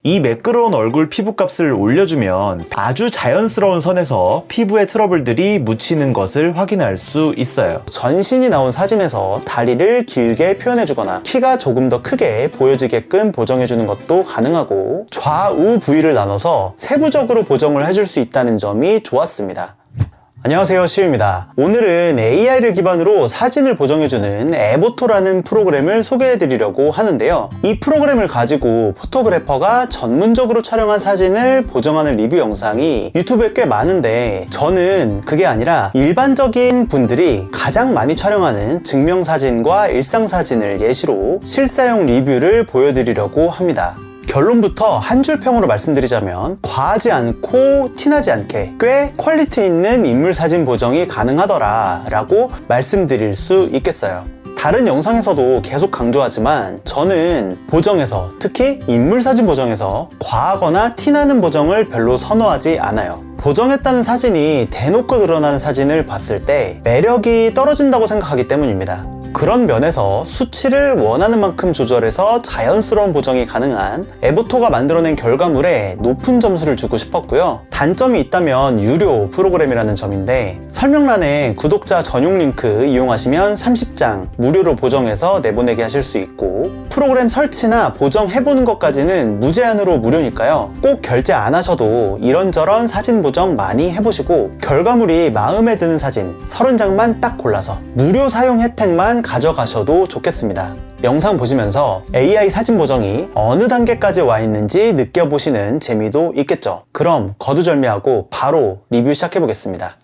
이 매끄러운 얼굴 피부값을 올려주면 아주 자연스러운 선에서 피부의 트러블들이 묻히는 것을 확인할 수 있어요. 전신이 나온 사진에서 다리를 길게 표현해주거나 키가 조금 더 크게 보여지게끔 보정해주는 것도 가능하고, 좌우 부위를 나눠서 세부적으로 보정을 해줄 수 있다는 점이 좋았습니다. 안녕하세요, 시우입니다. 오늘은 AI를 기반으로 사진을 보정해주는 에보토라는 프로그램을 소개해드리려고 하는데요. 이 프로그램을 가지고 포토그래퍼가 전문적으로 촬영한 사진을 보정하는 리뷰 영상이 유튜브에 꽤 많은데, 저는 그게 아니라 일반적인 분들이 가장 많이 촬영하는 증명사진과 일상사진을 예시로 실사용 리뷰를 보여드리려고 합니다. 결론부터 한 줄 평으로 말씀드리자면, 과하지 않고 티나지 않게 꽤 퀄리티 있는 인물사진 보정이 가능하더라 라고 말씀드릴 수 있겠어요. 다른 영상에서도 계속 강조하지만, 저는 보정에서, 특히 인물사진 보정에서 과하거나 티나는 보정을 별로 선호하지 않아요. 보정했다는 사진이 대놓고 드러나는 사진을 봤을 때 매력이 떨어진다고 생각하기 때문입니다. 그런 면에서 수치를 원하는 만큼 조절해서 자연스러운 보정이 가능한 에보토가 만들어낸 결과물에 높은 점수를 주고 싶었고요. 단점이 있다면 유료 프로그램이라는 점인데, 설명란에 구독자 전용 링크 이용하시면 30장 무료로 보정해서 내보내게 하실 수 있고, 프로그램 설치나 보정해보는 것까지는 무제한으로 무료니까요. 꼭 결제 안 하셔도 이런저런 사진 보정 많이 해보시고, 결과물이 마음에 드는 사진 30장만 딱 골라서 무료 사용 혜택만 가져가셔도 좋겠습니다. 영상 보시면서 AI 사진 보정이 어느 단계까지 와 있는지 느껴보시는 재미도 있겠죠. 그럼 거두절미하고 바로 리뷰 시작해보겠습니다.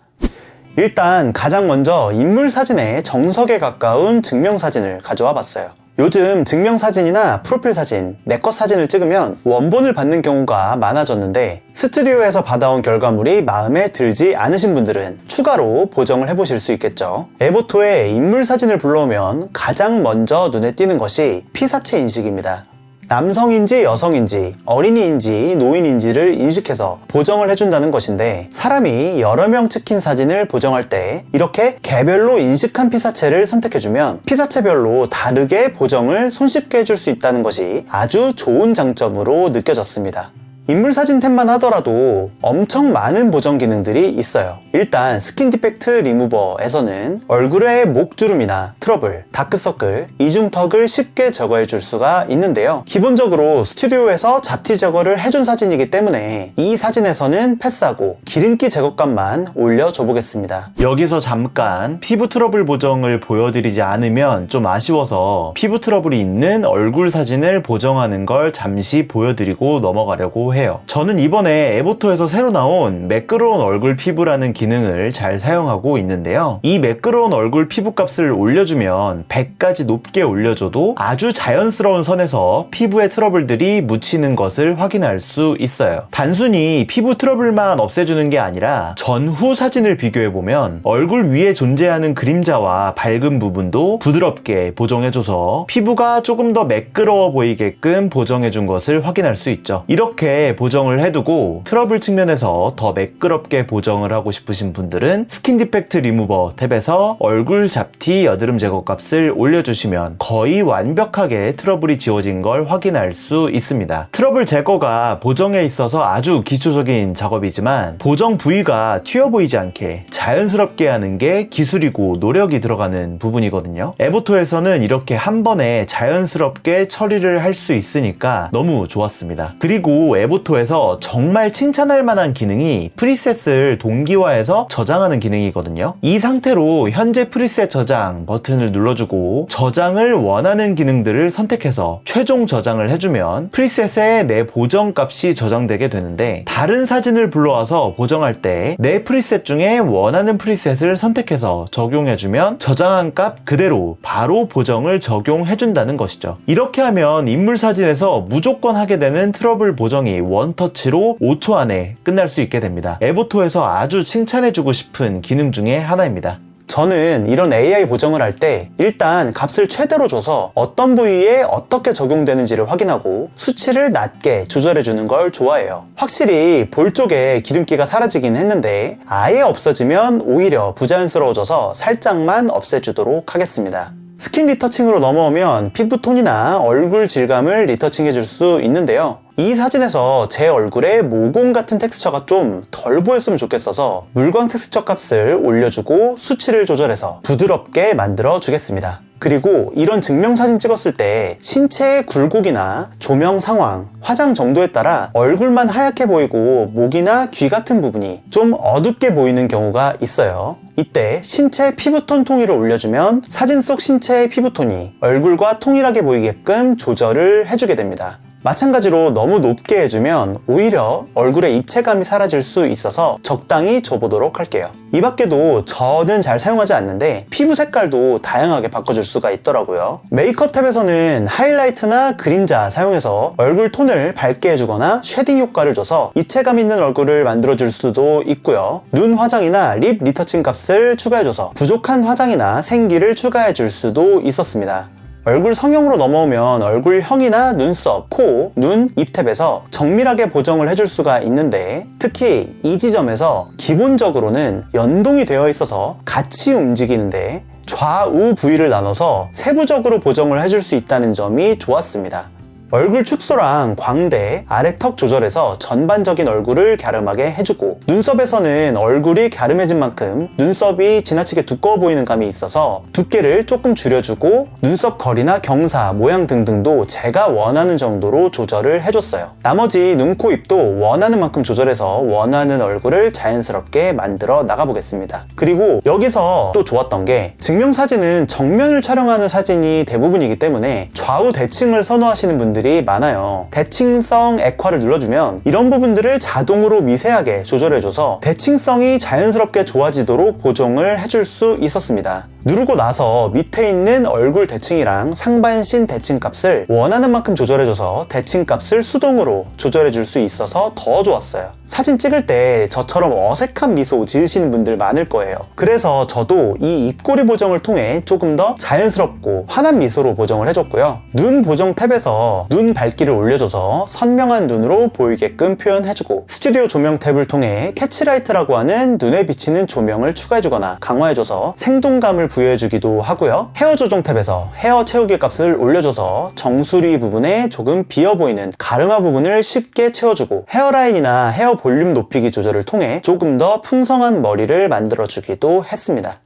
일단 가장 먼저 인물사진의 정석에 가까운 증명사진을 가져와 봤어요. 요즘 증명사진이나 프로필사진, 내것 사진을 찍으면 원본을 받는 경우가 많아졌는데, 스튜디오에서 받아온 결과물이 마음에 들지 않으신 분들은 추가로 보정을 해보실 수 있겠죠. 에보토에 인물사진을 불러오면 가장 먼저 눈에 띄는 것이 피사체 인식입니다. 남성인지 여성인지 어린이인지 노인인지를 인식해서 보정을 해준다는 것인데, 사람이 여러 명 찍힌 사진을 보정할 때 이렇게 개별로 인식한 피사체를 선택해주면 피사체별로 다르게 보정을 손쉽게 해줄 수 있다는 것이 아주 좋은 장점으로 느껴졌습니다. 인물사진 템만 하더라도 엄청 많은 보정 기능들이 있어요. 일단 스킨 디펙트 리무버에서는 얼굴의 목주름이나 트러블, 다크서클, 이중턱을 쉽게 제거해 줄 수가 있는데요. 기본적으로 스튜디오에서 잡티 제거를 해준 사진이기 때문에 이 사진에서는 패스하고 기름기 제거값만 올려줘 보겠습니다. 여기서 잠깐 피부 트러블 보정을 보여드리지 않으면 좀 아쉬워서 피부 트러블이 있는 얼굴 사진을 보정하는 걸 잠시 보여드리고 넘어가려고 해요. 저는 이번에 에보토에서 새로 나온 매끄러운 얼굴 피부라는 기능을 잘 사용하고 있는데요. 이 매끄러운 얼굴 피부 값을 올려주면 100까지 높게 올려줘도 아주 자연스러운 선에서 피부의 트러블들이 묻히는 것을 확인할 수 있어요. 단순히 피부 트러블만 없애주는 게 아니라 전후 사진을 비교해보면 얼굴 위에 존재하는 그림자와 밝은 부분도 부드럽게 보정해줘서 피부가 조금 더 매끄러워 보이게끔 보정해준 것을 확인할 수 있죠. 이렇게 보정을 해두고 트러블 측면에서 더 매끄럽게 보정을 하고 싶으신 분들은 스킨 디펙트 리무버 탭에서 얼굴 잡티 여드름 제거 값을 올려주시면 거의 완벽하게 트러블이 지워진 걸 확인할 수 있습니다. 트러블 제거가 보정에 있어서 아주 기초적인 작업이지만, 보정 부위가 튀어 보이지 않게 자연스럽게 하는 게 기술이고 노력이 들어가는 부분이거든요. 에보토에서는 이렇게 한 번에 자연스럽게 처리를 할 수 있으니까 너무 좋았습니다. 그리고 에보토에서 정말 칭찬할 만한 기능이 프리셋을 동기화해서 저장하는 기능이거든요. 이 상태로 현재 프리셋 저장 버튼을 눌러주고 저장을 원하는 기능들을 선택해서 최종 저장을 해주면 프리셋에 내 보정 값이 저장되게 되는데, 다른 사진을 불러와서 보정할 때 내 프리셋 중에 원하는 프리셋을 선택해서 적용해주면 저장한 값 그대로 바로 보정을 적용해준다는 것이죠. 이렇게 하면 인물사진에서 무조건 하게 되는 트러블 보정이 원터치로 5초 안에 끝날 수 있게 됩니다. 에보토에서 아주 칭찬해주고 싶은 기능 중에 하나입니다. 저는 이런 AI 보정을 할 때 일단 값을 최대로 줘서 어떤 부위에 어떻게 적용되는지를 확인하고 수치를 낮게 조절해주는 걸 좋아해요. 확실히 볼 쪽에 기름기가 사라지긴 했는데, 아예 없어지면 오히려 부자연스러워져서 살짝만 없애주도록 하겠습니다. 스킨 리터칭으로 넘어오면 피부톤이나 얼굴 질감을 리터칭 해줄 수 있는데요. 이 사진에서 제 얼굴에 모공 같은 텍스처가 좀 덜 보였으면 좋겠어서 물광 텍스처 값을 올려주고 수치를 조절해서 부드럽게 만들어 주겠습니다. 그리고 이런 증명사진 찍었을 때 신체의 굴곡이나 조명 상황, 화장 정도에 따라 얼굴만 하얗게 보이고 목이나 귀 같은 부분이 좀 어둡게 보이는 경우가 있어요. 이때 신체 피부톤 통일을 올려주면 사진 속 신체의 피부톤이 얼굴과 통일하게 보이게끔 조절을 해주게 됩니다. 마찬가지로 너무 높게 해주면 오히려 얼굴의 입체감이 사라질 수 있어서 적당히 줘보도록 할게요. 이 밖에도 저는 잘 사용하지 않는데 피부 색깔도 다양하게 바꿔줄 수가 있더라고요. 메이크업 탭에서는 하이라이트나 그림자 사용해서 얼굴 톤을 밝게 해주거나 쉐딩 효과를 줘서 입체감 있는 얼굴을 만들어줄 수도 있고요. 눈 화장이나 립 리터칭 값을 추가해줘서 부족한 화장이나 생기를 추가해줄 수도 있었습니다. 얼굴 성형으로 넘어오면 얼굴형이나 눈썹, 코, 눈, 입 탭에서 정밀하게 보정을 해줄 수가 있는데 특히 이 지점에서 기본적으로는 연동이 되어 있어서 같이 움직이는데 좌우 부위를 나눠서 세부적으로 보정을 해줄 수 있다는 점이 좋았습니다. 얼굴 축소랑 광대, 아래 턱 조절해서 전반적인 얼굴을 갸름하게 해주고 눈썹에서는 얼굴이 갸름해진 만큼 눈썹이 지나치게 두꺼워 보이는 감이 있어서 두께를 조금 줄여주고 눈썹 거리나 경사, 모양 등등도 제가 원하는 정도로 조절을 해줬어요. 나머지 눈, 코, 입도 원하는 만큼 조절해서 원하는 얼굴을 자연스럽게 만들어 나가보겠습니다. 그리고 여기서 또 좋았던 게 증명사진은 정면을 촬영하는 사진이 대부분이기 때문에 좌우 대칭을 선호하시는 분들이 많아요. 대칭성 액화를 눌러주면 이런 부분들을 자동으로 미세하게 조절해줘서 대칭성이 자연스럽게 좋아지도록 보정을 해줄 수 있었습니다. 누르고 나서 밑에 있는 얼굴 대칭이랑 상반신 대칭 값을 원하는 만큼 조절해줘서 대칭 값을 수동으로 조절해줄 수 있어서 더 좋았어요. 사진 찍을 때 저처럼 어색한 미소 지으시는 분들 많을 거예요. 그래서 저도 이 입꼬리 보정을 통해 조금 더 자연스럽고 환한 미소로 보정을 해줬고요. 눈 보정 탭에서 눈 밝기를 올려줘서 선명한 눈으로 보이게끔 표현해주고 스튜디오 조명 탭을 통해 캐치라이트라고 하는 눈에 비치는 조명을 추가해주거나 강화해줘서 생동감을 부여해주기도 하고요. 헤어 조정 탭에서 헤어 채우기 값을 올려줘서 정수리 부분에 조금 비어보이는 가르마 부분을 쉽게 채워주고 헤어라인이나 헤어 볼륨 높이기 조절을 통해 조금 더 풍성한 머리를 만들어주기도 했습니다.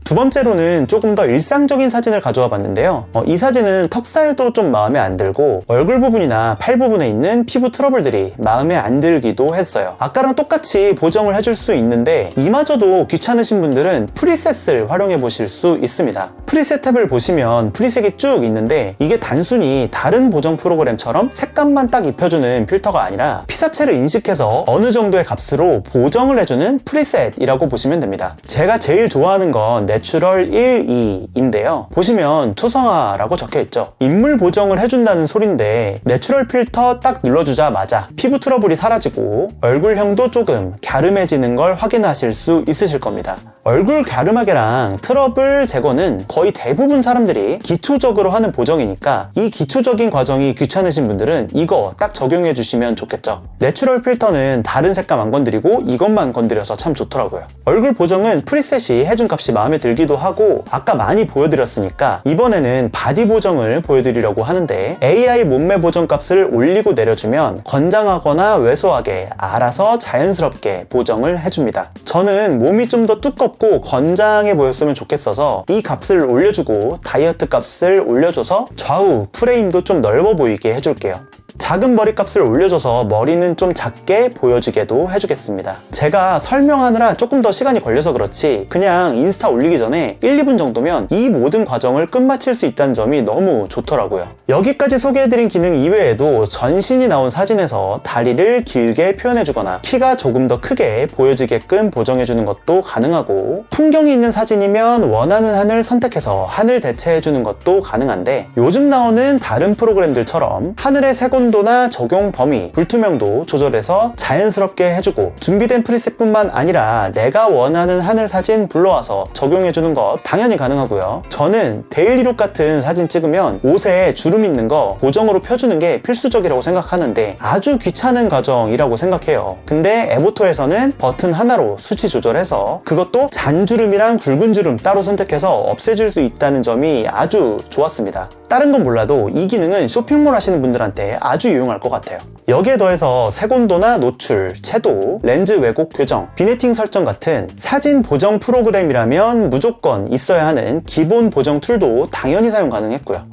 두 번째로는 조금 더 일상적인 사진을 가져와 봤는데요. 이 사진은 턱살도 좀 마음에 안 들고 얼굴 부분이나 팔 부분에 있는 피부 트러블들이 마음에 안 들기도 했어요. 아까랑 똑같이 보정을 해줄 수 있는데 이마저도 귀찮으신 분들은 프리셋을 활용해 보실 수 있습니다. 프리셋 탭을 보시면 프리색이 쭉 있는데 이게 단순히 다른 보정 프로그램처럼 색감만 딱 입혀주는 필터가 아니라 피사체를 인식해서 어느 정도의 값으로 보정을 해주는 프리셋이라고 보시면 됩니다. 제가 제일 좋아하는 건 내추럴 1, 2인데요. 보시면 초성화라고 적혀있죠. 인물 보정을 해준다는 소린데 내추럴 필터 딱 눌러주자마자 피부 트러블이 사라지고 얼굴형도 조금 갸름해지는 걸 확인하실 수 있으실 겁니다. 얼굴 갸름하게랑 트러블 제거는 거의 대부분 사람들이 기초적으로 하는 보정이니까 이 기초적인 과정이 귀찮으신 분들은 이거 딱 적용해 주시면 좋겠죠. 내추럴 필터는 다른 색감 안 건드리고 이것만 건드려서 참 좋더라고요. 얼굴 보정은 프리셋이 해준 값이 마음에 들기도 하고 아까 많이 보여드렸으니까 이번에는 바디 보정을 보여드리려고 하는데 AI 몸매 보정 값을 올리고 내려주면 건장하거나 왜소하게 알아서 자연스럽게 보정을 해줍니다. 저는 몸이 좀 더 두껍고 건장해 보였으면 좋겠어서 이 값을 올려주고 다이어트 값을 올려줘서 좌우 프레임도 좀 넓어 보이게 해줄게요. 작은 머리 값을 올려줘서 머리는 좀 작게 보여지게도 해주겠습니다. 제가 설명하느라 조금 더 시간이 걸려서 그렇지 그냥 인스타 올리기 전에 1, 2분 정도면 이 모든 과정을 끝마칠 수 있다는 점이 너무 좋더라고요. 여기까지 소개해드린 기능 이외에도 전신이 나온 사진에서 다리를 길게 표현해주거나 키가 조금 더 크게 보여지게끔 보정해주는 것도 가능하고 풍경이 있는 사진이면 원하는 하늘 선택해서 하늘 대체해주는 것도 가능한데 요즘 나오는 다른 프로그램들처럼 하늘의 세 곳 색온도나 적용 범위, 불투명도 조절해서 자연스럽게 해주고, 준비된 프리셋뿐만 아니라 내가 원하는 하늘 사진 불러와서 적용해주는 것 당연히 가능하고요. 저는 데일리룩 같은 사진 찍으면 옷에 주름 있는 거 보정으로 펴주는 게 필수적이라고 생각하는데 아주 귀찮은 과정이라고 생각해요. 근데 에보토에서는 버튼 하나로 수치 조절해서, 그것도 잔주름이랑 굵은 주름 따로 선택해서 없애줄 수 있다는 점이 아주 좋았습니다. 다른 건 몰라도 이 기능은 쇼핑몰 하시는 분들한테 아주 유용할 것 같아요. 여기에 더해서 색온도나 노출, 채도, 렌즈 왜곡 교정, 비네팅 설정 같은 사진 보정 프로그램이라면 무조건 있어야 하는 기본 보정 툴도 당연히 사용 가능했고요.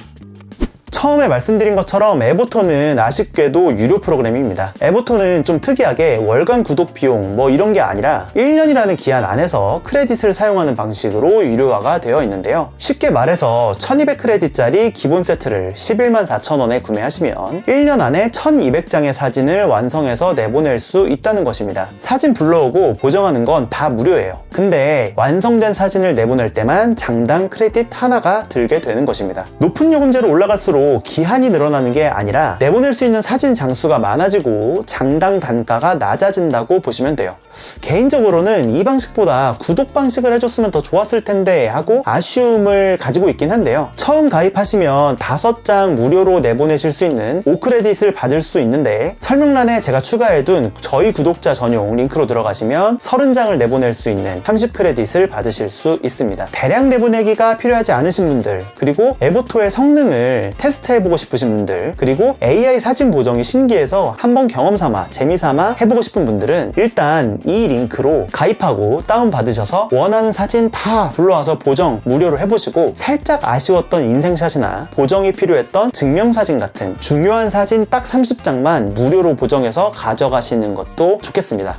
처음에 말씀드린 것처럼 에보토는 아쉽게도 유료 프로그램입니다. 에보토는 좀 특이하게 월간 구독 비용 뭐 이런 게 아니라 1년이라는 기한 안에서 크레딧을 사용하는 방식으로 유료화가 되어 있는데요. 쉽게 말해서 1200크레딧짜리 기본 세트를 114,000원에 구매하시면 1년 안에 1200장의 사진을 완성해서 내보낼 수 있다는 것입니다. 사진 불러오고 보정하는 건 다 무료예요. 근데 완성된 사진을 내보낼 때만 장당 크레딧 하나가 들게 되는 것입니다. 높은 요금제로 올라갈수록 기한이 늘어나는 게 아니라 내보낼 수 있는 사진 장수가 많아지고 장당 단가가 낮아진다고 보시면 돼요. 개인적으로는 이 방식보다 구독 방식을 해줬으면 더 좋았을 텐데 하고 아쉬움을 가지고 있긴 한데요. 처음 가입하시면 5장 무료로 내보내실 수 있는 5크레딧을 받을 수 있는데, 설명란에 제가 추가해둔 저희 구독자 전용 링크로 들어가시면 30장을 내보낼 수 있는 30크레딧을 받으실 수 있습니다. 대량 내보내기가 필요하지 않으신 분들, 그리고 에보토의 성능을 테스트해보고 싶으신 분들, 그리고 AI 사진 보정이 신기해서 한번 경험삼아 재미삼아 해보고 싶은 분들은 일단 이 링크로 가입하고 다운받으셔서 원하는 사진 다 불러와서 보정 무료로 해보시고, 살짝 아쉬웠던 인생샷이나 보정이 필요했던 증명사진 같은 중요한 사진 딱 30장만 무료로 보정해서 가져가시는 것도 좋겠습니다.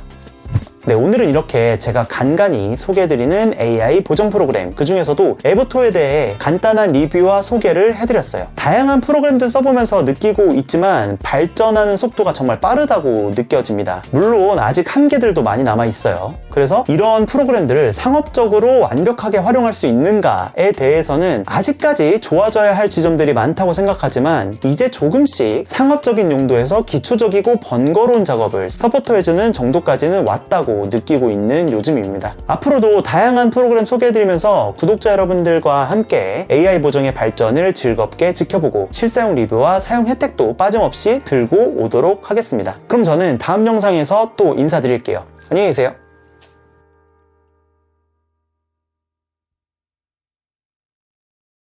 네, 오늘은 이렇게 제가 간간히 소개해드리는 AI 보정 프로그램, 그 중에서도 에보토에 대해 간단한 리뷰와 소개를 해드렸어요. 다양한 프로그램들 써보면서 느끼고 있지만 발전하는 속도가 정말 빠르다고 느껴집니다. 물론 아직 한계들도 많이 남아있어요. 그래서 이런 프로그램들을 상업적으로 완벽하게 활용할 수 있는가에 대해서는 아직까지 좋아져야 할 지점들이 많다고 생각하지만, 이제 조금씩 상업적인 용도에서 기초적이고 번거로운 작업을 서포트해주는 정도까지는 왔다고 느끼고 있는 요즘입니다. 앞으로도 다양한 프로그램 소개해드리면서 구독자 여러분들과 함께 AI 보정의 발전을 즐겁게 지켜보고 실사용 리뷰와 사용 혜택도 빠짐없이 들고 오도록 하겠습니다. 그럼 저는 다음 영상에서 또 인사드릴게요. 안녕히 계세요.